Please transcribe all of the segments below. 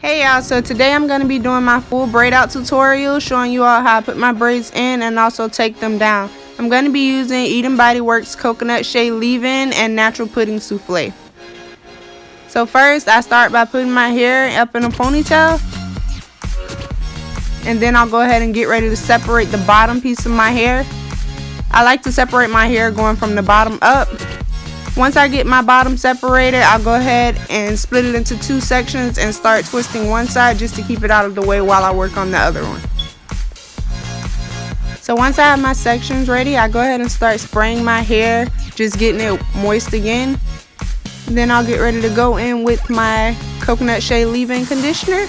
Hey y'all, so today I'm going to be doing my full braid out tutorial, showing you all how I put my braids in and also take them down. I'm going to be using Eden Body Works Coconut Shea Leave-In and Natural Pudding Soufflé. So first I start by putting my hair up in a ponytail, and then I'll go ahead and get ready to separate the bottom piece of my hair. I like to separate my hair going from the bottom up. Once I get my bottom separated, I'll go ahead and split it into two sections and start twisting one side just to keep it out of the way while I work on the other one. So once I have my sections ready, I go ahead and start spraying my hair, just getting it moist again. Then I'll get ready to go in with my Coconut Shea Leave-In conditioner.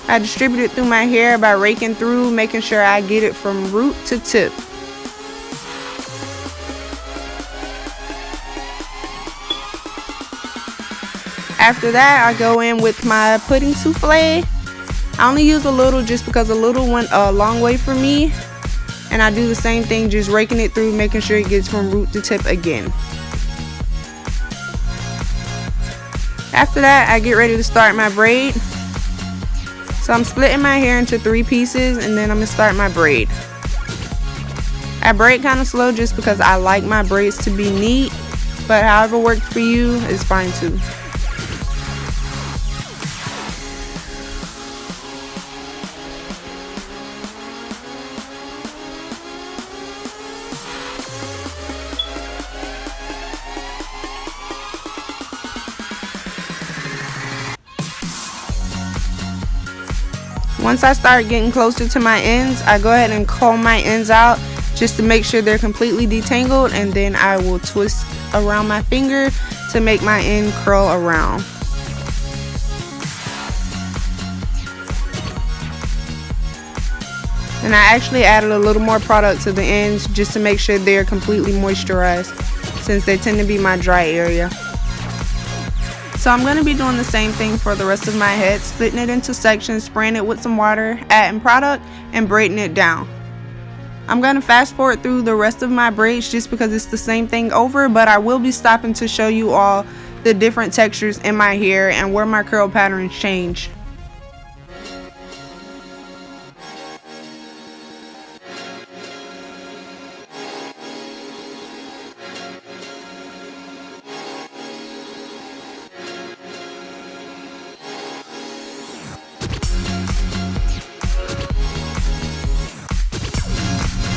I distribute it through my hair by raking through, making sure I get it from root to tip. After that, I go in with my pudding souffle. I only use a little just because a little went a long way for me. And I do the same thing, just raking it through, making sure it gets from root to tip again. After that, I get ready to start my braid. So I'm splitting my hair into 3 pieces and then I'm going to start my braid. I braid kind of slow just because I like my braids to be neat. But however works for you is fine too. Once I start getting closer to my ends, I go ahead and comb my ends out just to make sure they're completely detangled, and then I will twist around my finger to make my end curl around. And I actually added a little more product to the ends just to make sure they're completely moisturized, since they tend to be my dry area. So I'm going to be doing the same thing for the rest of my head, splitting it into sections, spraying it with some water, adding product, and braiding it down. I'm going to fast forward through the rest of my braids just because it's the same thing over, but I will be stopping to show you all the different textures in my hair and where my curl patterns change.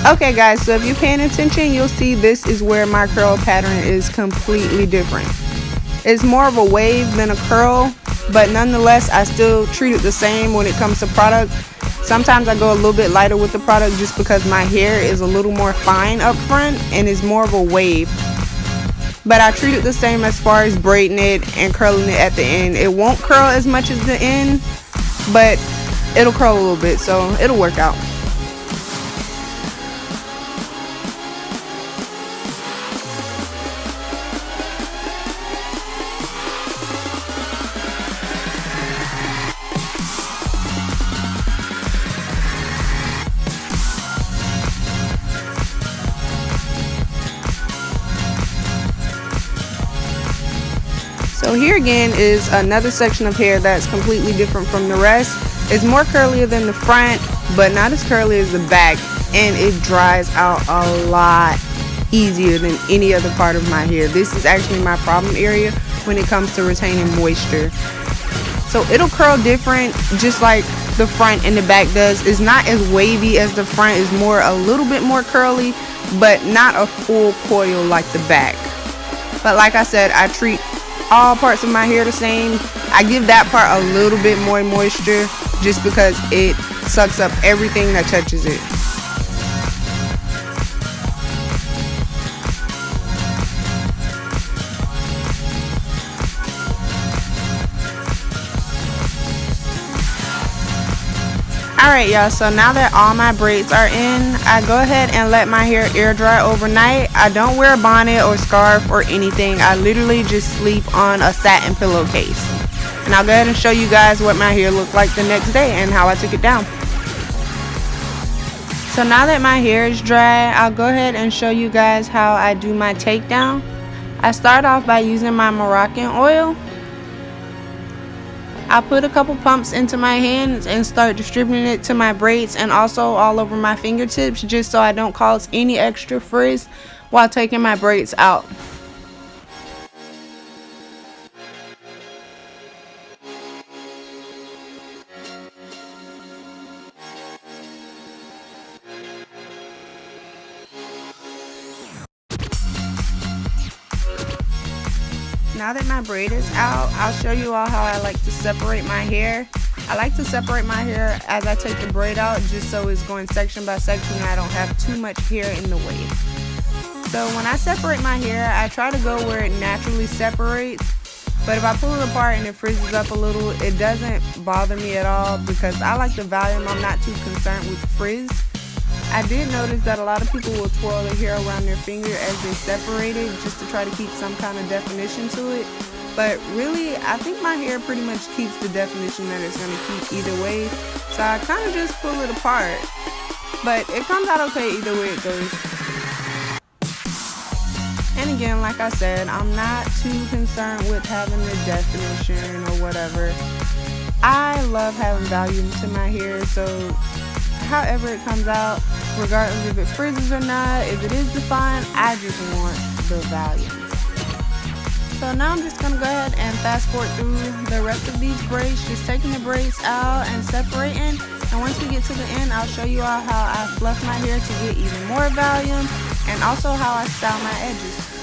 Okay guys, so if you're paying attention, you'll see this is where my curl pattern is completely different. It's more of a wave than a curl, but nonetheless I still treat it the same when it comes to product. Sometimes I go a little bit lighter with the product just because my hair is a little more fine up front and is more of a wave. But I treat it the same as far as braiding it and curling it at the end. It won't curl as much as the end, but it'll curl a little bit, so it'll work out. So here again is another section of hair that's completely different from the rest. It's more curlier than the front, but not as curly as the back, and it dries out a lot easier than any other part of my hair. This is actually my problem area when it comes to retaining moisture. So it'll curl different just like the front and the back does. It's not as wavy as the front, it's more a little bit more curly, but not a full coil like the back. But like I said, I treat all parts of my hair the same. I give that part a little bit more moisture just because it sucks up everything that touches it. Alright y'all, so now that all my braids are in, I go ahead and let my hair air dry overnight. I don't wear a bonnet or scarf or anything. I literally just sleep on a satin pillowcase. And I'll go ahead and show you guys what my hair looked like the next day and how I took it down. So now that my hair is dry, I'll go ahead and show you guys how I do my takedown. I start off by using my Moroccan oil. I put a couple pumps into my hands and start distributing it to my braids and also all over my fingertips, just so I don't cause any extra frizz while taking my braids out. Now that my braid is out, I'll show you all how I like to separate my hair. I like to separate my hair as I take the braid out, just so it's going section by section and I don't have too much hair in the way. So when I separate my hair, I try to go where it naturally separates. But if I pull it apart and it frizzes up a little, it doesn't bother me at all because I like the volume. I'm not too concerned with frizz. I did notice that a lot of people will twirl their hair around their finger as they separate it just to try to keep some kind of definition to it. But really, I think my hair pretty much keeps the definition that it's going to keep either way. So I kind of just pull it apart. But it comes out okay either way it goes. And again, like I said, I'm not too concerned with having the definition or whatever. I love having volume to my hair, so however it comes out, regardless if it frizzes or not, if it is defined, I just want the volume. So now I'm just going to go ahead and fast forward through the rest of these braids, just taking the braids out and separating. And once we get to the end, I'll show you all how I fluff my hair to get even more volume and also how I style my edges.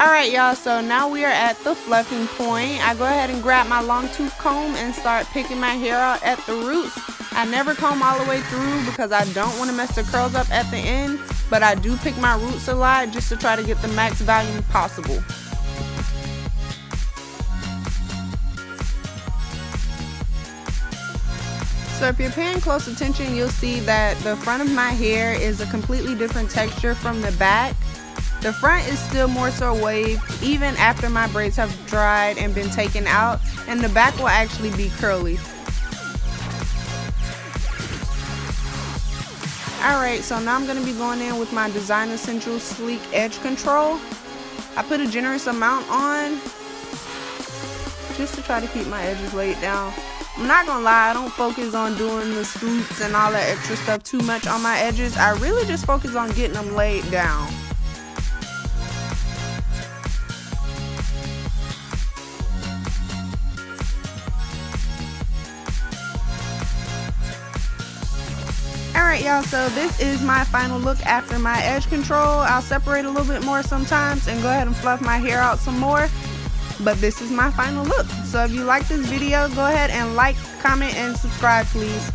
Alright y'all, so now we are at the fluffing point. I go ahead and grab my long tooth comb and start picking my hair out at the roots. I never comb all the way through because I don't want to mess the curls up at the end, but I do pick my roots a lot just to try to get the max volume possible. So if you're paying close attention, you'll see that the front of my hair is a completely different texture from the back. The front is still more so waved even after my braids have dried and been taken out, and the back will actually be curly. Alright, so now I'm going to be going in with my Design Essentials Sleek Edge Control. I put a generous amount on just to try to keep my edges laid down. I'm not gonna lie, I don't focus on doing the scoops and all that extra stuff too much on my edges. I really just focus on getting them laid down. Alright y'all, so this is my final look after my edge control. I'll separate a little bit more sometimes and go ahead and fluff my hair out some more. But this is my final look. So if you like this video, go ahead and like, comment, and subscribe please.